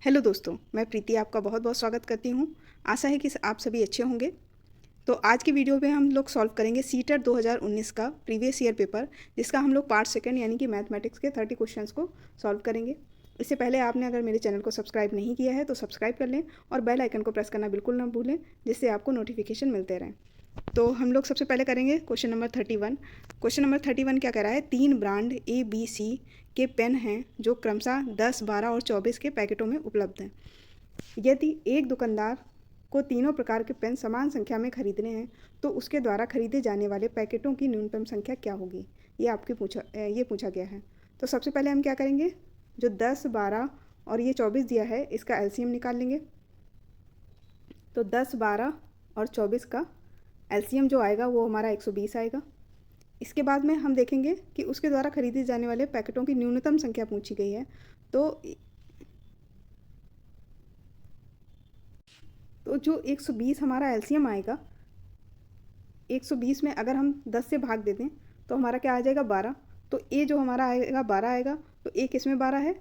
Hello दोस्तों, मैं प्रीति आपका बहुत बहुत स्वागत करती हूँ। आशा है कि आप सभी अच्छे होंगे। तो आज की वीडियो में हम लोग सॉल्व करेंगे सीटेट 2019 का प्रीवियस ईयर पेपर, जिसका हम लोग पार्ट सेकंड यानी कि मैथमेटिक्स के 30 क्वेश्चंस को सॉल्व करेंगे। इससे पहले आपने अगर मेरे चैनल को सब्सक्राइब नहीं किया है तो सब्सक्राइब कर लें और बेल आइकन को प्रेस करना बिल्कुल ना भूलें, जिससे आपको नोटिफिकेशन मिलते रहें। तो हम लोग सबसे पहले करेंगे क्वेश्चन नंबर 31। क्वेश्चन नंबर 31 क्या कह रहा है, 3 ब्रांड ABC के पेन हैं जो क्रमशः 10, 12 और 24 के पैकेटों में उपलब्ध हैं। यदि एक दुकानदार को तीनों प्रकार के पेन समान संख्या में खरीदने हैं तो उसके द्वारा खरीदे जाने वाले पैकेटों की न्यूनतम संख्या क्या होगी, ये पूछा गया है। तो सबसे पहले हम क्या करेंगे, जो 10, 12 और ये 24 दिया है इसका एलसीएम निकाल लेंगे। तो 10, 12 और 24 का एलसीएम जो आएगा वो हमारा 120 आएगा। इसके बाद में हम देखेंगे कि उसके द्वारा खरीदे जाने वाले पैकेटों की न्यूनतम संख्या पूछी गई है। तो जो 120 हमारा एलसीएम आएगा, 120 में अगर हम 10 से भाग दे दें तो हमारा क्या आ जाएगा, 12। तो ए जो हमारा आएगा 12 आएगा। तो ए किस में 12 है,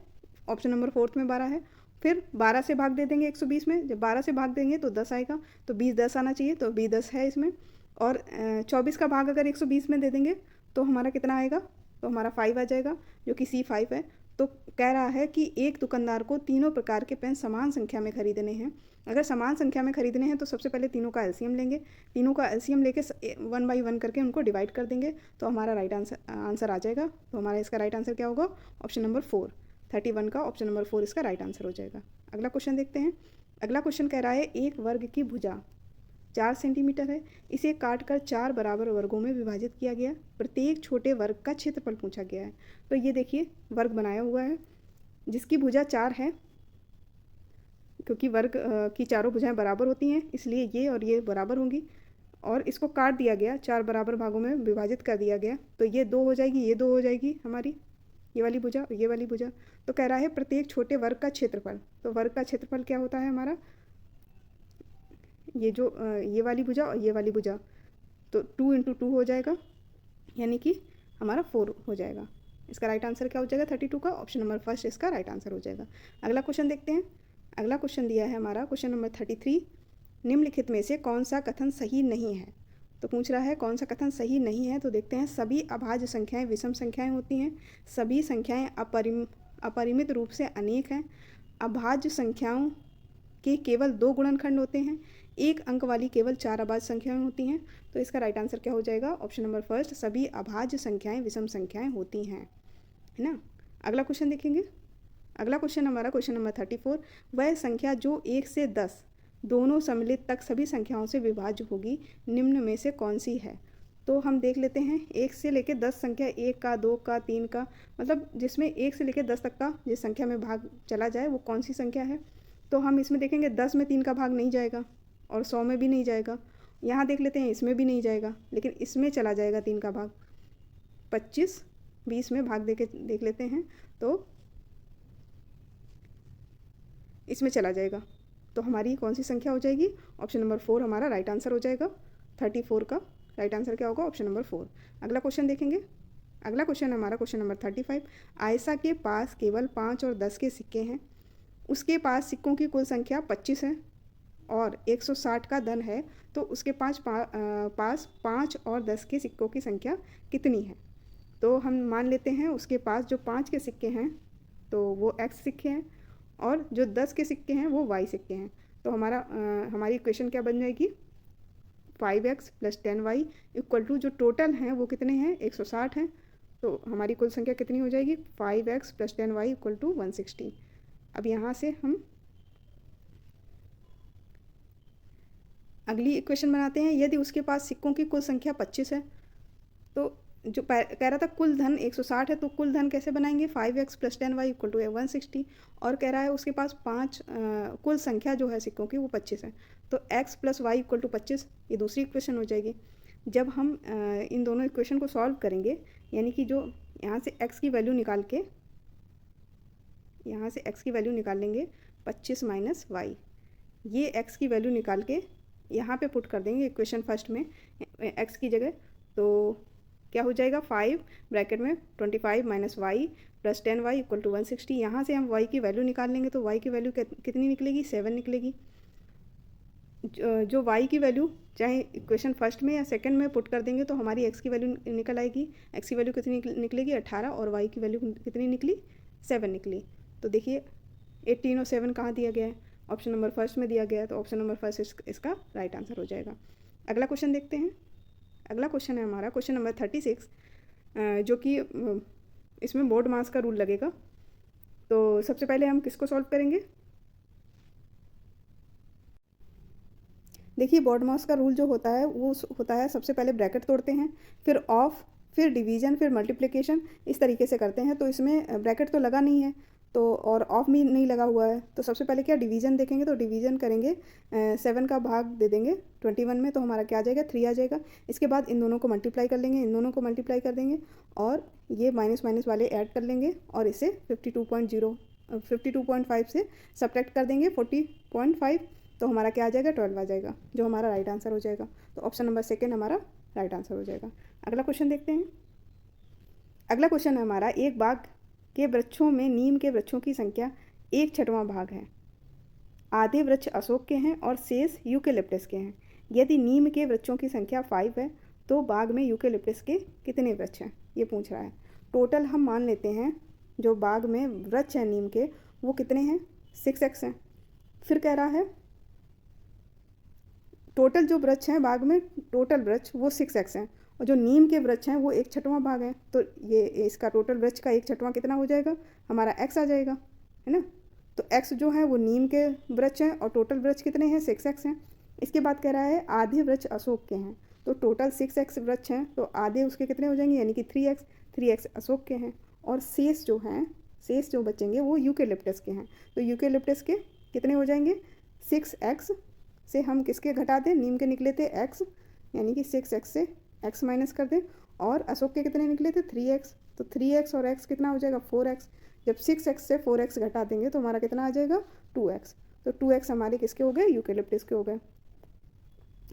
ऑप्शन नंबर 4 में 12 है। फिर 12 से भाग दे देंगे 120 में, जब 12 से भाग देंगे तो 10 आएगा। तो 20, 10 आना चाहिए, तो 20, 10 है इसमें। और 24 का भाग अगर 120 में दे देंगे तो हमारा कितना आएगा, तो हमारा 5 आ जाएगा, जो कि C5 है। तो कह रहा है कि एक दुकानदार को तीनों प्रकार के पेन समान संख्या में खरीदने हैं। अगर समान संख्या में खरीदने हैं तो सबसे पहले तीनों का एलसीएम लेंगे। तीनों का एलसीएम लेके 1 बाई 1 करके उनको डिवाइड कर देंगे तो हमारा राइट आंसर आ जाएगा। तो हमारा इसका राइट आंसर क्या होगा, ऑप्शन नंबर 4। 31 का ऑप्शन नंबर 4 इसका राइट आंसर हो जाएगा। अगला क्वेश्चन देखते हैं। अगला क्वेश्चन कह रहा है, एक वर्ग की भुजा 4 सेंटीमीटर है, इसे काट कर 4 बराबर वर्गों में विभाजित किया गया। प्रत्येक छोटे वर्ग का क्षेत्रफल पूछा गया है। तो ये देखिए वर्ग बनाया हुआ है जिसकी भुजा 4 है, क्योंकि वर्ग की चारों भुजाएं बराबर होती हैं इसलिए ये और ये बराबर होंगी। और इसको काट दिया गया, 4 बराबर भागों में विभाजित कर दिया गया। तो ये 2 हो जाएगी, ये 2 हो जाएगी हमारी, ये वाली भुजा और ये वाली भुजा। तो कह रहा है प्रत्येक छोटे वर्ग का क्षेत्रफल। तो वर्ग का क्षेत्रफल क्या होता है हमारा, ये जो ये वाली भुजा और ये वाली भुजा, तो 2 × 2 हो जाएगा, यानी कि हमारा 4 हो जाएगा। इसका राइट आंसर क्या हो जाएगा, 32 का ऑप्शन नंबर 1 इसका राइट आंसर हो जाएगा। अगला क्वेश्चन देखते हैं। अगला क्वेश्चन दिया है हमारा क्वेश्चन नंबर 33, निम्नलिखित में से कौन सा कथन सही नहीं है। तो पूछ रहा है कौन सा कथन सही नहीं है। तो देखते हैं, सभी अभाज्य संख्याएं विषम संख्याएं होती हैं, सभी संख्याएं अपरिमित रूप से अनेक हैं, अभाज्य संख्याओं के केवल 2 गुणनखंड होते हैं, एक अंक वाली केवल 4 अभाज्य संख्याएं होती हैं। तो इसका राइट आंसर क्या हो जाएगा, ऑप्शन नंबर 1, सभी अभाज्य संख्याएं विषम संख्याएं होती हैं, है ना। अगला क्वेश्चन देखेंगे। अगला क्वेश्चन हमारा क्वेश्चन नंबर 34, वह संख्या जो 1 से 10 दोनों सम्मिलित तक सभी संख्याओं से विभाज्य होगी, निम्न में से कौन सी है। तो हम देख लेते हैं, 1 से लेकर 10 संख्या, 1 का, 2 का, 3 का, मतलब जिसमें 1 से लेकर 10 तक का जिस संख्या में भाग चला जाए वो कौन सी संख्या है। तो हम इसमें देखेंगे 10 में 3 का भाग नहीं जाएगा और 100 में भी नहीं जाएगा। यहाँ देख लेते हैं, इसमें भी नहीं जाएगा, लेकिन इसमें चला जाएगा 3 का भाग। 25, 20 में भाग देख लेते हैं तो इसमें चला जाएगा। तो हमारी कौन सी संख्या हो जाएगी, ऑप्शन नंबर 4 हमारा राइट आंसर हो जाएगा। 34 का राइट आंसर क्या होगा, ऑप्शन नंबर 4। अगला क्वेश्चन देखेंगे। अगला क्वेश्चन हमारा क्वेश्चन नंबर 35, आयशा के पास केवल 5 और 10 के सिक्के हैं, उसके पास सिक्कों की कुल संख्या 25 है और 160 का धन है, तो उसके पास 5 और 10 के सिक्कों की संख्या कितनी है। तो हम मान लेते हैं उसके पास जो 5 के सिक्के हैं तो वो x सिक्के हैं और जो 10 के सिक्के हैं वो y सिक्के हैं। तो हमारी इक्वेशन क्या बन जाएगी, 5x + 10y = जो टोटल हैं वो कितने हैं, 160 हैं। तो हमारी कुल संख्या कितनी हो जाएगी, 5x + 10y = 160। अब यहाँ से हम अगली इक्वेशन बनाते हैं। यदि उसके पास सिक्कों की कुल संख्या 25 है, तो जो कह रहा था कुल धन 160 है, तो कुल धन कैसे बनाएंगे, 5x + 10y = 160। और कह रहा है उसके पास कुल संख्या जो है सिक्कों की वो 25 है, तो x + y = 25, ये दूसरी इक्वेशन हो जाएगी। जब हम इन दोनों इक्वेशन को सॉल्व करेंगे, यानी कि जो यहाँ से x की वैल्यू निकाल के, यहाँ से x की वैल्यू निकाल लेंगे 25 - y, ये x की वैल्यू निकाल के यहाँ पे पुट कर देंगे इक्वेशन फर्स्ट में x की जगह। तो क्या हो जाएगा, 5 ब्रैकेट में 25 - y plus 10y equal to 160। यहाँ से हम y की वैल्यू निकाल लेंगे तो y की वैल्यू कितनी निकलेगी, 7 निकलेगी। जो y की वैल्यू चाहे इक्वेशन फर्स्ट में या सेकंड में पुट कर देंगे तो हमारी x की वैल्यू निकल आएगी। x की वैल्यू कितनी निकलेगी, 18, और y की वैल्यू कितनी निकली, 7 निकली। तो देखिए 18 और 7 कहाँ दिया गया है, ऑप्शन नंबर फर्स्ट में दिया गया है, तो ऑप्शन नंबर फर्स्ट इसका राइट आंसर हो जाएगा। अगला क्वेश्चन देखते हैं। अगला क्वेश्चन है हमारा क्वेश्चन नंबर 36, जो कि इसमें बोर्ड मास का रूल लगेगा। तो सबसे पहले हम किसको सॉल्व करेंगे, देखिए बोर्ड मास का रूल जो होता है वो होता है, सबसे पहले ब्रैकेट तोड़ते हैं, फिर ऑफ, फिर डिवीजन, फिर मल्टीप्लिकेशन, इस तरीके से करते हैं। तो इसमें ब्रैकेट तो लगा नहीं है तो, और ऑफ भी नहीं लगा हुआ है, तो सबसे पहले क्या डिवीजन देखेंगे, तो डिवीजन करेंगे 7 का भाग दे देंगे 21 में, तो हमारा क्या आ जाएगा, 3 आ जाएगा। इसके बाद इन दोनों को मल्टीप्लाई कर लेंगे, इन दोनों को मल्टीप्लाई कर देंगे, और ये माइनस माइनस वाले ऐड कर लेंगे, और इसे 52.5 से सब्ट्रैक्ट कर देंगे 40.5, तो हमारा क्या आ जाएगा, 12 आ जाएगा, जो हमारा राइट आंसर हो जाएगा। तो ऑप्शन नंबर सेकेंड हमारा राइट आंसर हो जाएगा। अगला क्वेश्चन देखते हैं। अगला क्वेश्चन है हमारा, एक बाग के वृक्षों में नीम के वृक्षों की संख्या 1/6 भाग है। आधे वृक्ष अशोक के हैं और शेष यूकेलिप्टस के हैं। यदि नीम के वृक्षों की संख्या 5 है तो बाग में यूकेलिप्टस के कितने वृक्ष हैं, ये पूछ रहा है। टोटल हम मान लेते हैं जो बाग में वृक्ष हैं नीम के वो कितने हैं, 6x हैं। फिर कह रहा है टोटल जो वृक्ष हैं बाग में, टोटल वृक्ष वो 6x हैं, और जो नीम के वृक्ष हैं वो 1/6 भाग है, तो ये इसका टोटल वृक्ष का 1/6 कितना हो जाएगा, हमारा x आ जाएगा, है ना। तो x जो है वो नीम के वृक्ष हैं और टोटल वृक्ष कितने हैं, 6x हैं। इसके बाद कह रहा है आधे वृक्ष अशोक के हैं, तो टोटल 6x वृक्ष हैं, तो आधे उसके कितने हो जाएंगे, यानी कि 3x अशोक के हैं, और शेष जो हैं, शेष जो बचेंगे वो यूकेलिप्टस के हैं, तो यूकेलिप्टस के कितने हो जाएंगे, 6x से हम किसके घटा दें, नीम के निकले थे x, यानी कि 6x से x माइनस कर दें, और अशोक के कितने निकले थे 3x, तो 3x और x कितना हो जाएगा 4x। जब 6x से 4x घटा देंगे तो हमारा कितना आ जाएगा 2x, तो 2x हमारे किसके हो गए, यूकेलिप्टस के हो गए।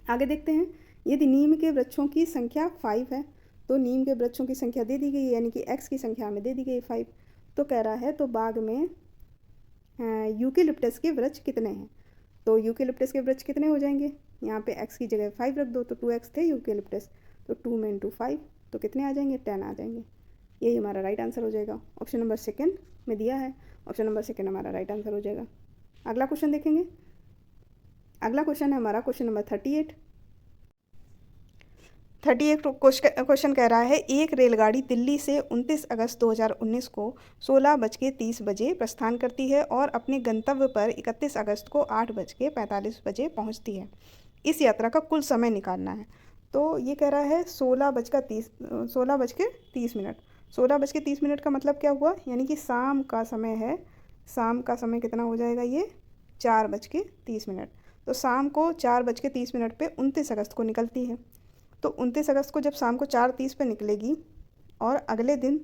आगे देखते हैं, यदि नीम के वृक्षों की संख्या 5 है, तो नीम के वृक्षों की संख्या दे दी गई है, यानी कि x की संख्या हमें दे दी गई 5, तो कह रहा है तो बाग में यूकेलिप्टस के वृक्ष कितने हैं, तो यूकेलिप्टस के वृक्ष कितने हो जाएंगे, यहाँ पे x की जगह 5 रख दो, तो 2x थे यूकेलिप्टस, तो 2 में इंटू 5 तो कितने आ जाएंगे, 10 आ जाएंगे। यही हमारा राइट आंसर हो जाएगा, ऑप्शन नंबर सेकंड में दिया है, ऑप्शन नंबर सेकंड हमारा राइट आंसर हो जाएगा। अगला क्वेश्चन देखेंगे। अगला क्वेश्चन है हमारा क्वेश्चन नंबर 38 क्वेश्चन कह रहा है, एक रेलगाड़ी दिल्ली से 29 अगस्त 2019 को 16:30 बजे प्रस्थान करती है और अपने गंतव्य पर 31 अगस्त को 8:45 बजे पहुंचती है। इस यात्रा का कुल समय निकालना है। तो ये कह रहा है 16:30 का मतलब क्या हुआ, यानी कि शाम का समय है। शाम का समय कितना हो जाएगा, ये 4:30। तो शाम को 4:30 पे 29 अगस्त को निकलती है। तो 29 अगस्त को जब शाम को 4:30 पे निकलेगी और अगले दिन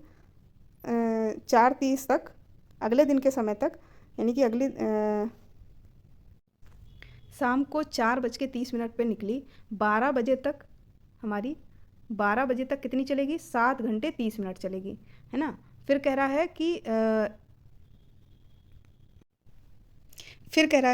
4:30 तक, अगले दिन के समय तक, यानी कि अगले शाम को 4:30 पे निकली, 12 बजे तक हमारी 12 बजे तक कितनी चलेगी, 7 घंटे 30 मिनट चलेगी, है ना। फिर कह रहा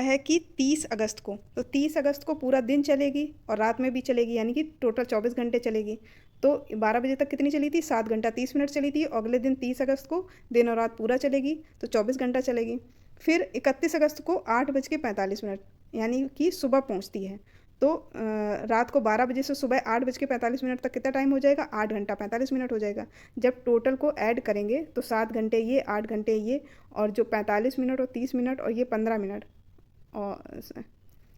है कि 30 अगस्त को, तो 30 अगस्त को पूरा दिन चलेगी और रात में भी चलेगी, यानी कि टोटल 24 घंटे चलेगी। तो 12 बजे तक कितनी चली थी, 7 घंटा 30 मिनट चली थी, और अगले दिन 30 अगस्त को दिन और रात पूरा चलेगी, तो 24 घंटा चलेगी। फिर 31 अगस्त को 8:45, यानी कि सुबह पहुंचती है। तो रात को 12 बजे से सुबह 8:45 तक कितना टाइम हो जाएगा, 8 घंटा 45 मिनट हो जाएगा। जब टोटल को ऐड करेंगे तो 7 घंटे ये, 8 घंटे ये, और जो 45 मिनट और 30 मिनट और ये 15 मिनट और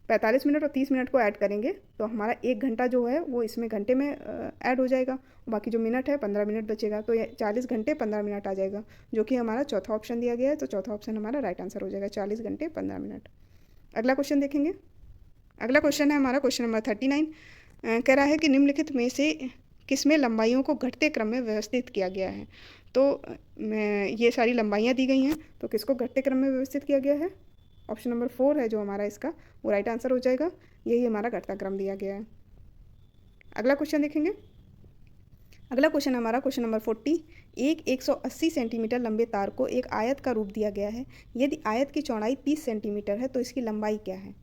45 मिनट और 30 मिनट को ऐड करेंगे तो हमारा 1 घंटा जो है वो इसमें घंटे में ऐड हो जाएगा। बाकी जो मिनट है 15 मिनट बचेगा, तो ये 40 घंटे 15 मिनट आ जाएगा, जो कि हमारा चौथा ऑप्शन दिया गया है। तो चौथा ऑप्शन हमारा राइट आंसर हो जाएगा, 40 घंटे 15 मिनट। अगला क्वेश्चन देखेंगे। अगला क्वेश्चन है हमारा क्वेश्चन नंबर 39। कह रहा है कि निम्नलिखित में से किसमें लंबाइयों को घटते क्रम में व्यवस्थित किया गया है। तो ये सारी लंबाइयाँ दी गई हैं, तो किसको घटते क्रम में व्यवस्थित किया गया है, ऑप्शन नंबर 4 है जो हमारा इसका वो राइट आंसर हो जाएगा। यही हमारा घटता क्रम दिया गया है। अगला क्वेश्चन देखेंगे। अगला क्वेश्चन हमारा क्वेश्चन नंबर 40। एक 180 सेंटीमीटर लंबे तार को एक आयत का रूप दिया गया है। यदि आयत की चौड़ाई 30 सेंटीमीटर है तो इसकी लंबाई क्या है।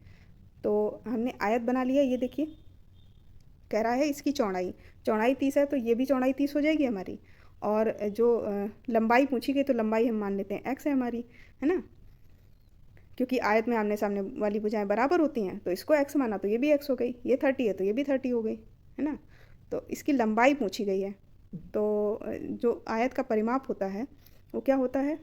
तो हमने आयत बना लिया, ये देखिए कह रहा है इसकी चौड़ाई 30 है, तो ये भी चौड़ाई 30 हो जाएगी हमारी। और जो लंबाई पूछी गई तो लंबाई हम मान लेते हैं x है हमारी, है ना, क्योंकि आयत में आमने सामने वाली भुजाएं बराबर होती हैं, तो इसको x माना तो ये भी x हो गई। ये 30 है तो ये भी 30 हो गई, है ना। तो इसकी लंबाई पूछी गई है। तो जो आयत का परिमाप होता है वो क्या होता है,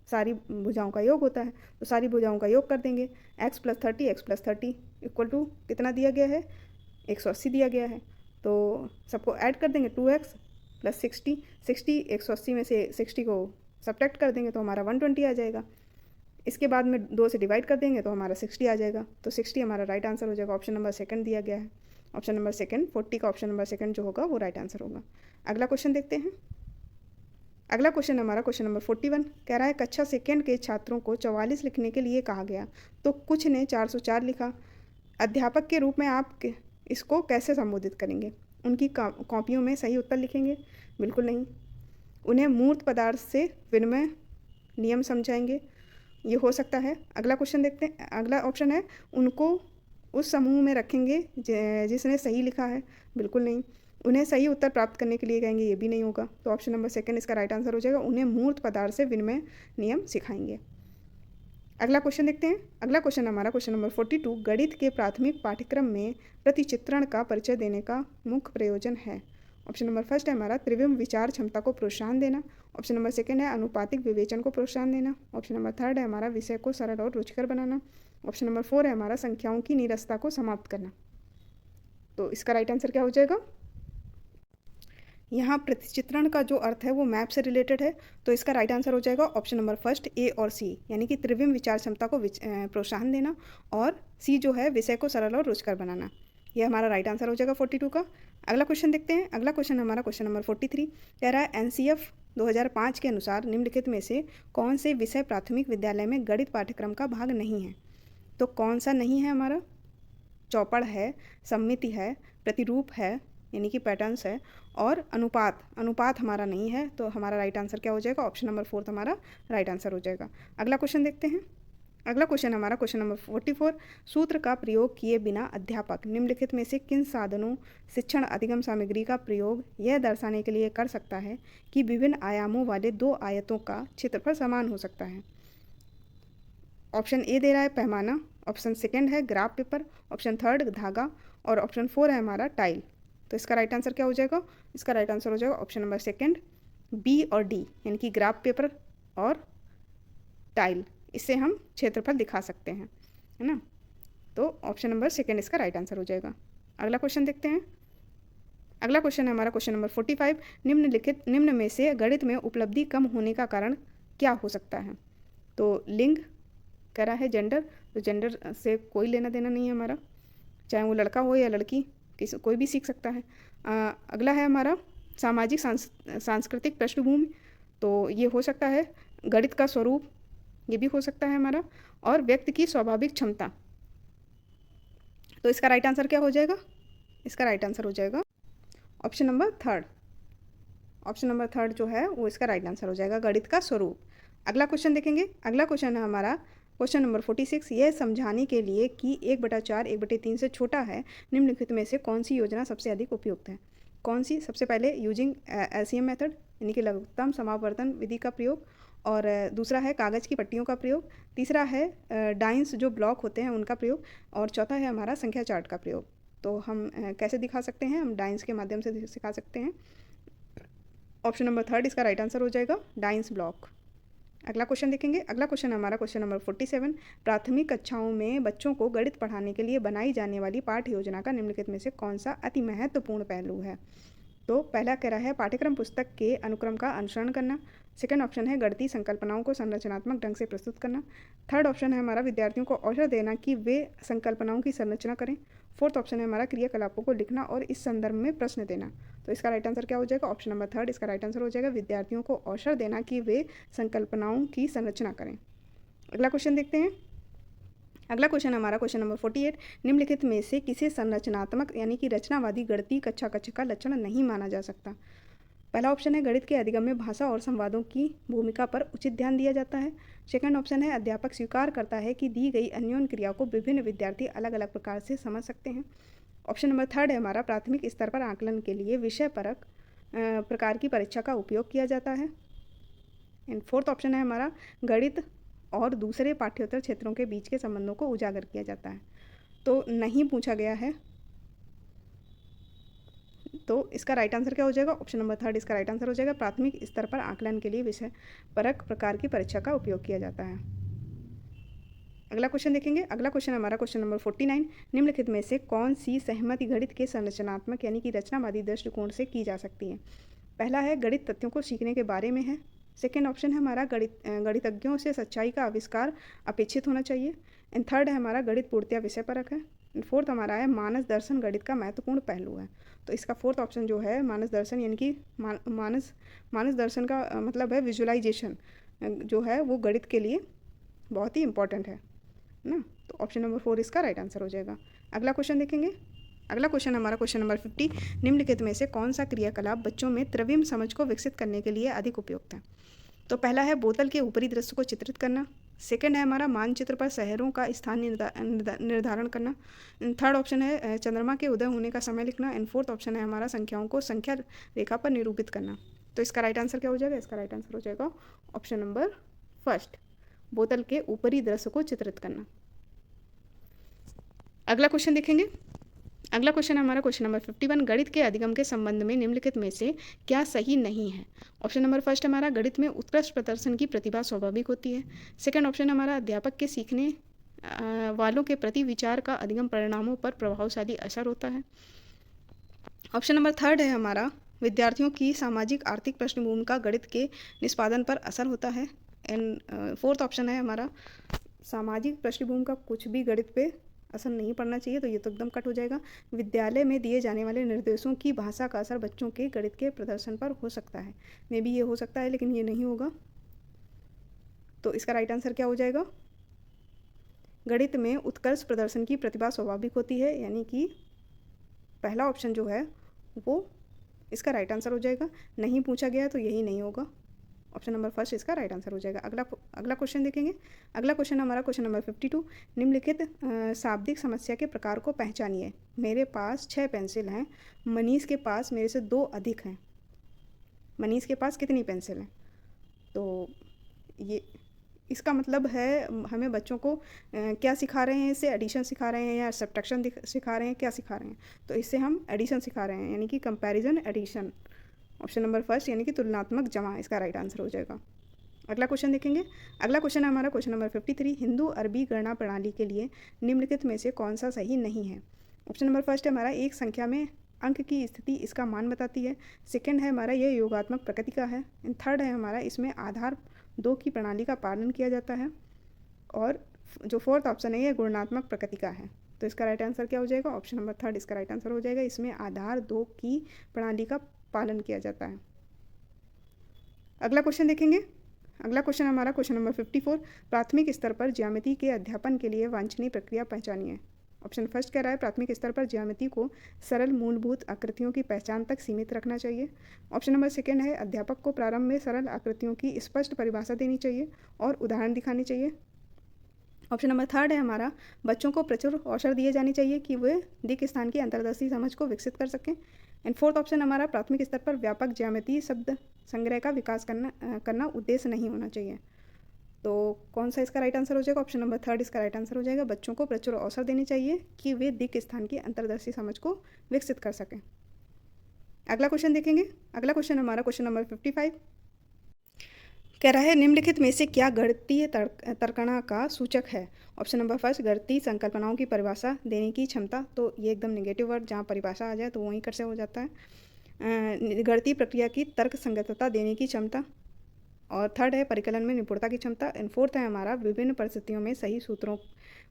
सारी भुजाओं का योग होता है। तो सारी भुजाओं का योग कर देंगे, x प्लस 30 इक्वल टू कितना दिया गया है, 180 दिया गया है। तो सबको ऐड कर देंगे, 2x प्लस 60, 180 में से 60 को सब्ट्रैक्ट कर देंगे तो हमारा 120 आ जाएगा। इसके बाद में 2 से डिवाइड कर देंगे तो हमारा 60 आ जाएगा। तो 60 हमारा राइट आंसर हो जाएगा। ऑप्शन नंबर सेकंड दिया गया है। ऑप्शन नंबर सेकंड 40 का ऑप्शन नंबर सेकंड जो होगा वो राइट आंसर होगा। अगला क्वेश्चन देखते हैं। अगला क्वेश्चन हमारा क्वेश्चन नंबर 41 कह रहा है कक्षा सेकंड के छात्रों को 44 लिखने के लिए कहा गया, तो कुछ ने 404 लिखा। अध्यापक के रूप में आप इसको कैसे संबोधित करेंगे। उनकी कॉपियों में सही उत्तर लिखेंगे, बिल्कुल नहीं। उन्हें मूर्त पदार्थ से विनिमय नियम समझाएंगे, ये हो सकता है। अगला क्वेश्चन देखते हैं। अगला ऑप्शन है उनको उस समूह में रखेंगे जिसने सही लिखा है, बिल्कुल नहीं। उन्हें सही उत्तर प्राप्त करने के लिए कहेंगे, ये भी नहीं होगा। तो ऑप्शन नंबर सेकंड इसका राइट आंसर हो जाएगा, उन्हें मूर्त पदार्थ से विनिमय नियम सिखाएंगे। अगला क्वेश्चन देखते हैं। अगला क्वेश्चन हमारा क्वेश्चन नंबर 42 गणित के प्राथमिक पाठ्यक्रम में प्रतिचित्रण का परिचय देने का मुख्य प्रयोजन है। ऑप्शन नंबर फर्स्ट है हमारा त्रिविम विचार क्षमता को प्रोत्साहन देना। ऑप्शन नंबर सेकंड है अनुपातिक विवेचन को प्रोत्साहन देना। ऑप्शन नंबर थर्ड है हमारा विषय को सरल और रुचिकर बनाना। ऑप्शन नंबर 4 है हमारा संख्याओं की नीरसता को समाप्त करना। तो इसका राइट आंसर क्या हो जाएगा। यहाँ प्रतिचित्रण का जो अर्थ है वो मैप से रिलेटेड है, तो इसका राइट आंसर हो जाएगा ऑप्शन नंबर फर्स्ट ए और सी, यानी कि त्रिविम विचार क्षमता को प्रोत्साहन देना, और सी जो है विषय को सरल और रुचिकर बनाना। यह हमारा राइट आंसर हो जाएगा 42 का। अगला क्वेश्चन देखते हैं। अगला क्वेश्चन हमारा क्वेश्चन नंबर 43 कह रहा है NCF 2005 के अनुसार निम्नलिखित में से कौन से विषय प्राथमिक विद्यालय में गणित पाठ्यक्रम का भाग नहीं है। तो कौन सा नहीं है हमारा, चौपड़ है, सममिति है, प्रतिरूप है यानी कि पैटर्न्स है, और अनुपात हमारा नहीं है। तो हमारा राइट आंसर क्या हो जाएगा, ऑप्शन नंबर 4 हमारा राइट आंसर हो जाएगा। अगला क्वेश्चन देखते हैं। अगला क्वेश्चन हमारा क्वेश्चन नंबर 44 सूत्र का प्रयोग किए बिना अध्यापक निम्नलिखित में से किन साधनों शिक्षण अधिगम सामग्री का प्रयोग यह दर्शाने के लिए कर सकता है कि विभिन्न आयामों वाले 2 आयतों का क्षेत्रफल समान हो सकता है। ऑप्शन ए दे रहा है पैमाना, ऑप्शन सेकंड है ग्राफ पेपर, ऑप्शन थर्ड धागा, और ऑप्शन 4 है हमारा टाइल। तो इसका राइट आंसर क्या हो जाएगा, इसका राइट आंसर हो जाएगा ऑप्शन नंबर सेकंड बी और डी, यानी कि ग्राफ पेपर और टाइल। इससे हम क्षेत्रफल दिखा सकते हैं, है ना। तो ऑप्शन नंबर सेकंड इसका राइट आंसर हो जाएगा। अगला क्वेश्चन देखते हैं। अगला क्वेश्चन है हमारा क्वेश्चन नंबर 45 निम्न में से गणित में उपलब्धि कम होने का कारण क्या हो सकता है। तो लिंग कह रहा है, जेंडर, तो जेंडर से कोई लेना देना नहीं है हमारा, चाहे वो लड़का हो या लड़की, कोई भी सीख सकता है। अगला है हमारा सामाजिक सांस्कृतिक पृष्ठभूमि, तो ये हो सकता है। गणित का स्वरूप, ये भी हो सकता है हमारा, और व्यक्ति की स्वाभाविक क्षमता। तो इसका राइट आंसर क्या हो जाएगा, इसका राइट आंसर हो जाएगा option number third. Option number third जो है वो इसका राइट आंसर हो जाएगा, गणित का स्वरूप। अगला क्वेश्चन देखेंगे। अगला क्वेश्चन है हमारा क्वेश्चन नंबर 46 यह समझाने के लिए कि 1/4 1/3 से छोटा है, निम्नलिखित में से कौन सी योजना सबसे अधिक उपयुक्त है। कौन सी, सबसे पहले यूजिंग LCM मेथड यानी कि लघुत्तम समावर्तन विधि का प्रयोग, और दूसरा है कागज़ की पट्टियों का प्रयोग, तीसरा है डाइंस जो ब्लॉक होते हैं उनका प्रयोग, और चौथा है हमारा संख्या चार्ट का प्रयोग। तो हम कैसे दिखा सकते हैं, हम डाइंस के माध्यम से सिखा सकते हैं। ऑप्शन नंबर थर्ड इसका राइट आंसर हो जाएगा, डाइंस ब्लॉक। अगला क्वेश्चन देखेंगे। अगला क्वेश्चन हमारा क्वेश्चन नंबर 47 प्राथमिक कक्षाओं में बच्चों को गणित पढ़ाने के लिए बनाई जाने वाली पाठ्य योजना का निम्नलिखित में से कौन सा अति महत्वपूर्ण पहलू है। तो पहला कह रहा है पाठ्यक्रम पुस्तक के अनुक्रम का अनुसरण करना। सेकंड ऑप्शन है गणितीय संकल्पनाओं को संरचनात्मक ढंग से प्रस्तुत करना। थर्ड ऑप्शन है हमारा विद्यार्थियों को अवसर देना कि वे संकल्पनाओं की संरचना करें। फोर्थ ऑप्शन है हमारा क्रियाकलापों को लिखना और इस संदर्भ में प्रश्न देना। तो इसका राइट आंसर क्या हो जाएगा, ऑप्शन नंबर थर्ड इसका राइट आंसर हो जाएगा, विद्यार्थियों को अवसर देना कि वे संकल्पनाओं की संरचना करें। अगला क्वेश्चन देखते हैं। अगला क्वेश्चन हमारा क्वेश्चन नंबर 48 निम्नलिखित में से किसे संरचनात्मक यानी कि रचनावादी गणितीय कक्षा का लक्षण नहीं माना जा सकता। पहला ऑप्शन है गणित के अधिगम में भाषा और संवादों की भूमिका पर उचित ध्यान दिया जाता है। सेकंड ऑप्शन है अध्यापक स्वीकार करता है कि दी गई अन्योन्य क्रिया को विभिन्न विद्यार्थी अलग अलग प्रकार से समझ सकते हैं। ऑप्शन नंबर थर्ड है हमारा प्राथमिक स्तर पर आकलन के लिए विषय परक प्रकार की परीक्षा का उपयोग किया जाता है। एंड फोर्थ ऑप्शन है हमारा गणित और दूसरे पाठ्येतर क्षेत्रों के बीच के संबंधों को उजागर किया जाता है। तो नहीं पूछा गया है, तो इसका राइट आंसर क्या हो जाएगा? ऑप्शन नंबर थर्ड इसका राइट आंसर हो जाएगा। प्राथमिक स्तर पर आकलन के लिए विषय परक प्रकार की परीक्षा का उपयोग किया जाता है। अगला क्वेश्चन देखेंगे। अगला क्वेश्चन हमारा क्वेश्चन नंबर 49, निम्नलिखित में से कौन सी सहमति गणित के संरचनात्मक यानी कि रचनावादी दृष्टिकोण से की जा सकती है? पहला है गणित तथ्यों को सीखने के बारे में है। सेकेंड ऑप्शन है हमारा गणितज्ञों से सच्चाई का आविष्कार अपेक्षित होना चाहिए। एंड थर्ड है हमारा गणित पूर्णतया विषय परक है। एंड फोर्थ हमारा है मानस दर्शन गणित का महत्वपूर्ण पहलू है। तो इसका फोर्थ ऑप्शन जो है मानस दर्शन यानी कि मानस दर्शन का मतलब है विजुअलाइजेशन जो है वो गणित के लिए बहुत ही इंपॉर्टेंट है ना। तो ऑप्शन नंबर 4 इसका राइट आंसर हो जाएगा। अगला क्वेश्चन देखेंगे। अगला क्वेश्चन हमारा क्वेश्चन नंबर 50, निम्नलिखित में से कौन सा क्रियाकलाप बच्चों में त्रिविम समझ को विकसित करने के लिए अधिक उपयुक्त है? तो पहला है बोतल के ऊपरी दृश्य को चित्रित करना। सेकंड है हमारा मानचित्र पर शहरों का स्थान निर्धारण करना। थर्ड ऑप्शन है चंद्रमा के उदय होने का समय लिखना। एंड फोर्थ ऑप्शन है हमारा संख्याओं को संख्या रेखा पर निरूपित करना। तो इसका राइट आंसर क्या हो जाएगा? इसका राइट आंसर हो जाएगा ऑप्शन नंबर फर्स्ट, बोतल के ऊपरी दृश्य को चित्रित करना। अगला क्वेश्चन देखेंगे। अगला क्वेश्चन है हमारा क्वेश्चन नंबर 51, गणित के अधिगम के संबंध में निम्नलिखित में से क्या सही नहीं है? ऑप्शन नंबर फर्स्ट हमारा गणित में उत्कृष्ट प्रदर्शन की प्रतिभा स्वाभाविक होती है। सेकंड ऑप्शन हमारा अध्यापक के सीखने वालों के प्रति विचार का अधिगम परिणामों पर प्रभावशाली असर होता है। ऑप्शन नंबर थर्ड है हमारा विद्यार्थियों की सामाजिक आर्थिक पृष्ठभूमि का गणित के निष्पादन पर असर होता है। एंड फोर्थ ऑप्शन है हमारा सामाजिक पृष्ठभूमि का कुछ भी गणित पे असर नहीं पड़ना चाहिए, तो ये तो एकदम कट हो जाएगा। विद्यालय में दिए जाने वाले निर्देशों की भाषा का असर बच्चों के गणित के प्रदर्शन पर हो सकता है। मे बी ये हो सकता है लेकिन ये नहीं होगा। तो इसका राइट आंसर क्या हो जाएगा? गणित में उत्कर्ष प्रदर्शन की प्रतिभा स्वाभाविक होती है, यानी कि पहला ऑप्शन जो है वो इसका राइट आंसर हो जाएगा। नहीं पूछा गया तो यही नहीं होगा। ऑप्शन नंबर फर्स्ट इसका राइट आंसर हो जाएगा। अगला क्वेश्चन देखेंगे। अगला क्वेश्चन हमारा क्वेश्चन नंबर 52, निम्नलिखित शाब्दिक समस्या के प्रकार को पहचानिए। मेरे पास 6 पेंसिल हैं, मनीष के पास मेरे से 2 अधिक हैं। मनीष के पास कितनी पेंसिल हैं? तो ये इसका मतलब है हमें बच्चों को क्या सिखा रहे हैं, इससे एडिशन सिखा रहे हैं या सब्ट्रैक्शन सिखा रहे हैं, क्या सिखा रहे हैं? तो इससे हम एडिशन सिखा रहे हैं, यानी कि comparison addition. Option number first यानी कि तुलनात्मक जमा इसका राइट आंसर हो जाएगा। अगला क्वेश्चन देखेंगे। अगला क्वेश्चन है हमारा क्वेश्चन नंबर 53, हिंदू अरबी गणना प्रणाली के लिए निम्नलिखित में से कौन सा सही नहीं है? ऑप्शन नंबर फर्स्ट है हमारा एक संख्या में अंक की स्थिति इसका मान बताती है। सेकंड है हमारा ये योगात्मक प्रकृति का है। एंड थर्ड है हमारा इसमें आधार 2 की प्रणाली का पालन किया जाता है। और जो फोर्थ ऑप्शन है ये गुणात्मक प्रकृति का है। तो इसका राइट आंसर क्या हो जाएगा? ऑप्शन नंबर थर्ड इसका राइट आंसर हो जाएगा। इसमें आधार 2 की प्रणाली का पालन किया जाता है। अगला क्वेश्चन देखेंगे। अगला क्वेश्चन हमारा क्वेश्चन नंबर 54, प्राथमिक स्तर पर ज्यामिति के अध्यापन के लिए वांछनीय प्रक्रिया पहचानिए। ऑप्शन फर्स्ट कह रहा है प्राथमिक स्तर पर ज्यामिति को सरल मूलभूत आकृतियों की पहचान तक सीमित रखना चाहिए। ऑप्शन नंबर सेकंड है अध्यापक को प्रारंभ में सरल आकृतियों की स्पष्ट परिभाषा देनी चाहिए और उदाहरण दिखाने चाहिए। ऑप्शन नंबर थर्ड है हमारा बच्चों को प्रचुर अवसर दिए जाने चाहिए कि वे दिक् स्थान की अंतर्दृष्टि समझ को विकसित कर सकें। एंड फोर्थ ऑप्शन हमारा प्राथमिक स्तर पर व्यापक ज्यामितीय शब्द संग्रह का विकास करना उद्देश्य नहीं होना चाहिए। तो कौन सा इसका राइट आंसर हो जाएगा? ऑप्शन नंबर थर्ड इसका राइट आंसर हो जाएगा। बच्चों को प्रचुर अवसर देने चाहिए कि वे दिक् स्थान की अंतर्दृष्टि समझ को विकसित कर सकें। अगला क्वेश्चन देखेंगे। अगला क्वेश्चन हमारा क्वेश्चन नंबर 55 कह रहा है निम्नलिखित में से क्या गणितीय तर्कणा का सूचक है? ऑप्शन नंबर फर्स्ट गणितीय संकल्पनाओं की परिभाषा देने की क्षमता। तो ये एकदम नेगेटिव वर्ड, जहाँ परिभाषा आ जाए तो वहीं कर से हो जाता है। गणितीय प्रक्रिया की तर्क संगतता देने की क्षमता। और थर्ड है परिकलन में निपुणता की क्षमता। एंड फोर्थ है हमारा विभिन्न परिस्थितियों में सही सूत्रों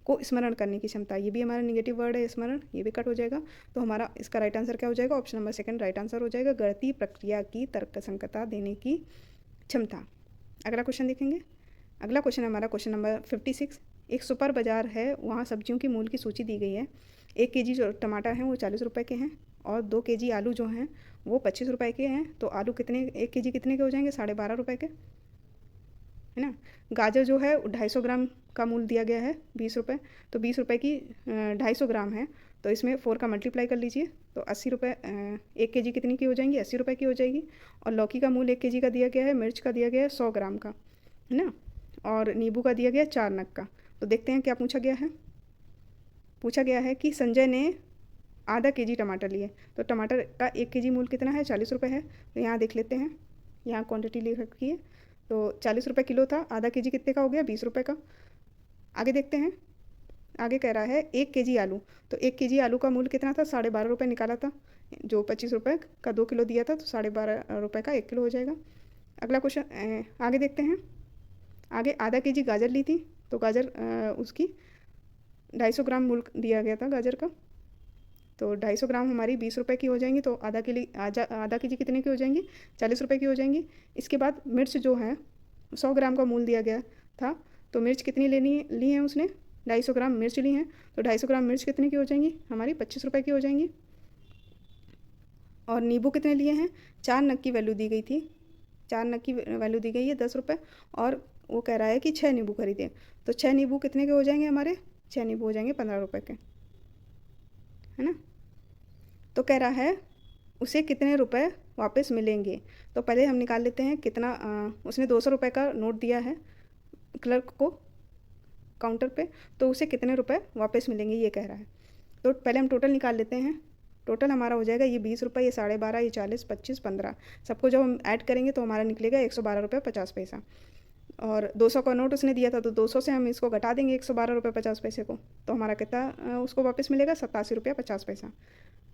को स्मरण करने की क्षमता। ये भी हमारा निगेटिव वर्ड है स्मरण, ये भी कट हो जाएगा। तो हमारा इसका राइट आंसर क्या हो जाएगा? Option number second right answer हो जाएगा, गणितीय प्रक्रिया की तर्क संगतता देने की क्षमता। अगला क्वेश्चन देखेंगे। अगला क्वेश्चन हमारा क्वेश्चन नंबर 56, एक सुपर बाजार है, वहाँ सब्जियों की मूल्य की सूची दी गई है। 1 kg जो टमाटर हैं वो 40 रुपये के हैं और 2 kg आलू जो हैं वो 25 रुपये के हैं। तो आलू कितने, 1 केजी कितने के हो जाएंगे, 12.5 रुपये के, है ना। गाजर जो है 250 ग्राम का मूल्य दिया गया है 20 रुपये, तो 20 रुपये की 250 ग्राम है, तो इसमें 4 का मल्टीप्लाई कर लीजिए, तो 80 रुपये, 1 केजी कितनी की हो जाएंगी, 80 रुपये की हो जाएगी। और लौकी का मूल्य 1 केजी का दिया गया है, मिर्च का दिया गया है 100 ग्राम का, है ना, और नींबू का दिया गया है 4 नग का। तो देखते हैं क्या पूछा गया है। पूछा गया है कि संजय ने आधा केजी टमाटर लिए, तो टमाटर का 1 केजी मूल्य कितना है, 40 रुपये है। तो यहाँ देख लेते हैं, यहाँ क्वांटिटी लिख रखी है, तो 40 रुपये किलो था, आधा केजी कितने का हो गया, 20 रुपये का। आगे देखते हैं, आगे कह रहा है 1 केजी आलू, तो 1 केजी आलू का मूल्य कितना था, 12.5 रुपये निकाला था, जो 25 रुपये का 2 किलो दिया था, तो 12.5 रुपये का 1 किलो हो जाएगा। अगला क्वेश्चन आगे देखते हैं। आगे आधा केजी गाजर ली थी, तो गाजर उसकी 250 ग्राम मूल्य दिया गया था गाजर का, तो 250 ग्राम हमारी 20 रुपये की हो जाएंगी, तो आधा केजी कितने की हो जाएंगी, 40 रुपये की हो जाएंगी। इसके बाद मिर्च जो है 100 ग्राम का मूल्य दिया गया था, तो मिर्च कितनी ली है उसने, 250 ग्राम मिर्च ली हैं, तो 250 ग्राम मिर्च कितने की हो जाएंगी, हमारी 25 रुपये की हो जाएंगी। और नींबू कितने लिए हैं, 4 नग की वैल्यू दी गई थी, 4 नग की वैल्यू दी गई है 10 रुपये, और वो कह रहा है कि 6 नींबू खरीदें, तो 6 नींबू कितने के हो जाएंगे, हमारे 6 नींबू हो जाएंगे 15 रुपये के, है ना। तो कह रहा है उसे कितने रुपए वापस मिलेंगे, तो पहले हम निकाल लेते हैं कितना, उसने 200 रुपये का नोट दिया है क्लर्क को काउंटर पे, तो उसे कितने रुपए वापस मिलेंगे ये कह रहा है। तो पहले हम टोटल निकाल लेते हैं। टोटल हमारा हो जाएगा ये 20 रुपये, ये 12.5, ये 40, 25, 15, सबको जब हम ऐड करेंगे तो हमारा निकलेगा 112 रुपये 50 पैसा। और 200 का नोट उसने दिया था, तो 200 से हम इसको घटा देंगे 112 रुपये 50 पैसे को, तो हमारा कितना उसको वापस मिलेगा, 87 रुपये 50 पैसा,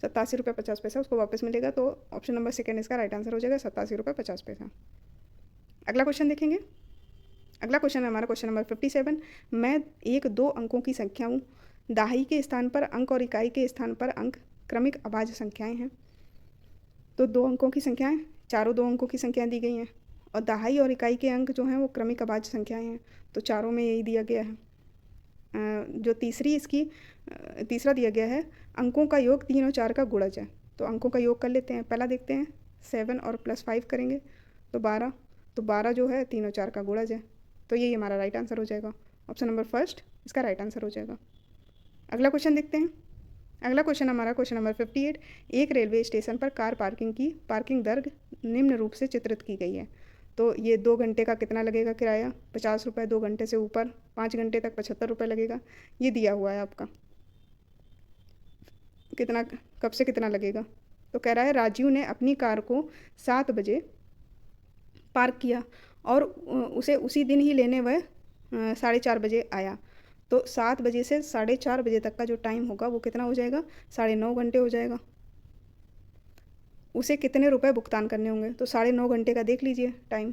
87 रुपये 50 पैसा उसको वापस मिलेगा। तो ऑप्शन नंबर सेकेंड इसका राइट आंसर हो जाएगा, 87 रुपये 50 पैसा। अगला क्वेश्चन देखेंगे। अगला क्वेश्चन है हमारा क्वेश्चन नंबर 57। मैं 1-2 अंकों की संख्या हूँ, दहाई के स्थान पर अंक और इकाई के स्थान पर अंक क्रमिक अभाज्य संख्याएं हैं। तो 2 अंकों की संख्याएं, चारों 2 अंकों की संख्याएं दी गई हैं, और दहाई और इकाई के अंक जो हैं वो क्रमिक अभाज्य संख्याएं हैं, तो चारों में यही दिया गया है। जो तीसरा दिया गया है, अंकों का योग 3 और 4 का गुणज है, तो अंकों का योग कर लेते हैं। पहला देखते हैं 7 और +5 करेंगे तो 12, तो 12 जो है 3 और 4 का गुणज है, तो यही हमारा राइट आंसर हो जाएगा, ऑप्शन नंबर फर्स्ट इसका राइट आंसर हो जाएगा। अगला क्वेश्चन देखते हैं। अगला क्वेश्चन हमारा क्वेश्चन नंबर 58। एक रेलवे स्टेशन पर कार पार्किंग की पार्किंग दर निम्न रूप से चित्रित की गई है। तो ये 2 घंटे का कितना लगेगा किराया, 50 रुपये, 2 घंटे से ऊपर 5 घंटे तक 75 रुपये लगेगा, ये दिया हुआ है आपका। कितना, कब से कितना लगेगा, तो कह रहा है राजीव ने अपनी कार को 7 बजे पार्क किया और उसे उसी दिन ही लेने वह 4:30 बजे आया, तो 7 बजे से 4:30 बजे तक का जो टाइम होगा वो कितना हो जाएगा, 9.5 घंटे हो जाएगा। उसे कितने रुपए भुगतान करने होंगे, तो 9.5 घंटे का देख लीजिए टाइम,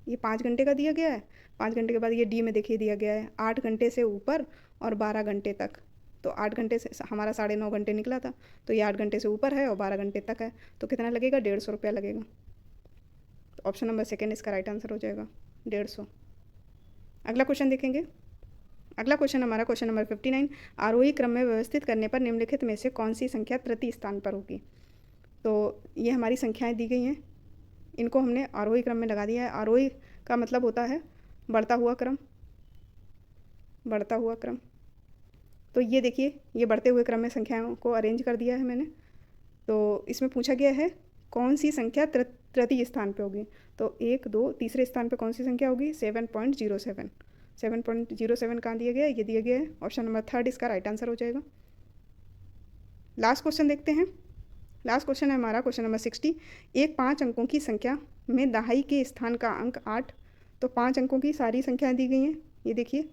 ये 5 घंटे का दिया गया है, 5 घंटे के बाद ये डी में देखिए दिया गया है 8 घंटे से ऊपर और 12 घंटे तक, तो 8 घंटे से हमारा 9.5 घंटे निकला था, तो ये 8 घंटे से ऊपर है और 12 घंटे तक है, तो कितना लगेगा, 150 रुपया लगेगा, तो ऑप्शन नंबर सेकेंड इसका राइट आंसर हो जाएगा, 150। अगला क्वेश्चन देखेंगे। अगला क्वेश्चन हमारा क्वेश्चन नंबर 59। आरोही क्रम में व्यवस्थित करने पर निम्नलिखित में से कौन सी संख्या तृतीय स्थान पर होगी। तो ये हमारी संख्याएं दी गई हैं, इनको हमने आरोही क्रम में लगा दिया है। आरोही का मतलब होता है बढ़ता हुआ क्रम, बढ़ता हुआ क्रम। तो ये देखिए, ये बढ़ते हुए क्रम में संख्याओं को अरेंज कर दिया है मैंने। तो इसमें पूछा गया है कौन सी संख्या तृतीय स्थान पे होगी, तो 1, 2, तीसरे स्थान पे कौन सी संख्या होगी, 7.07। 7.07 कहाँ दिया गया है, ये दिया गया है, ऑप्शन नंबर थर्ड इसका राइट आंसर हो जाएगा। लास्ट क्वेश्चन देखते हैं। लास्ट क्वेश्चन है हमारा क्वेश्चन नंबर 60। एक 5 अंकों की संख्या में दहाई के स्थान का अंक 8, तो 5 अंकों की सारी संख्याएं दी गई हैं, ये देखिए।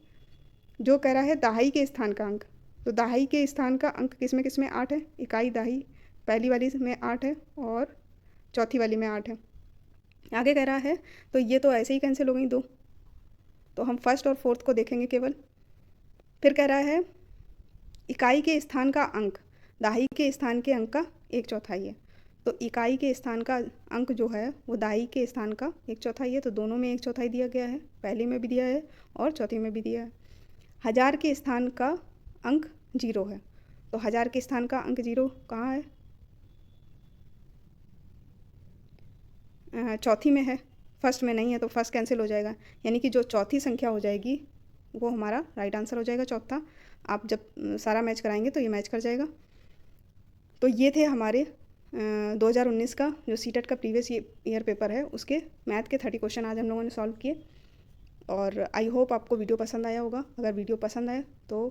जो कह रहा है दहाई के स्थान का अंक, तो दहाई के स्थान का अंक किस में 8 है, इकाई दहाई पहली वाली में 8 है और चौथी वाली में 8 है। आगे कह रहा है, तो ये तो ऐसे ही कैंसिल हो गई 2, तो हम फर्स्ट और फोर्थ को देखेंगे केवल। फिर कह रहा है इकाई के स्थान का अंक दहाई के स्थान के अंक का 1/4 है, तो इकाई के स्थान का अंक जो है वो दहाई के स्थान का 1/4 है, तो दोनों में 1/4 दिया गया है, पहली में भी दिया है और चौथी में भी दिया है। 1000 के स्थान का अंक 0 है, तो 1000 के स्थान का अंक 0 कहाँ है, चौथी में है, फर्स्ट में नहीं है, तो फर्स्ट कैंसिल हो जाएगा, यानी कि जो चौथी संख्या हो जाएगी वो हमारा राइट आंसर हो जाएगा चौथा। आप जब सारा मैच कराएंगे तो ये मैच कर जाएगा। तो ये थे हमारे 2019 का जो सीटेट का प्रीवियस ईयर पेपर है उसके मैथ के 30 क्वेश्चन आज हम लोगों ने सॉल्व किए। और आई होप आपको वीडियो पसंद आया होगा। अगर वीडियो पसंद आए तो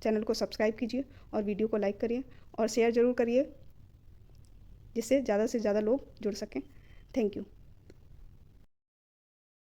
चैनल को सब्सक्राइब कीजिए और वीडियो को लाइक करिए और शेयर ज़रूर करिए, जिससे ज़्यादा से ज़्यादा लोग जुड़ सकें। Thank you.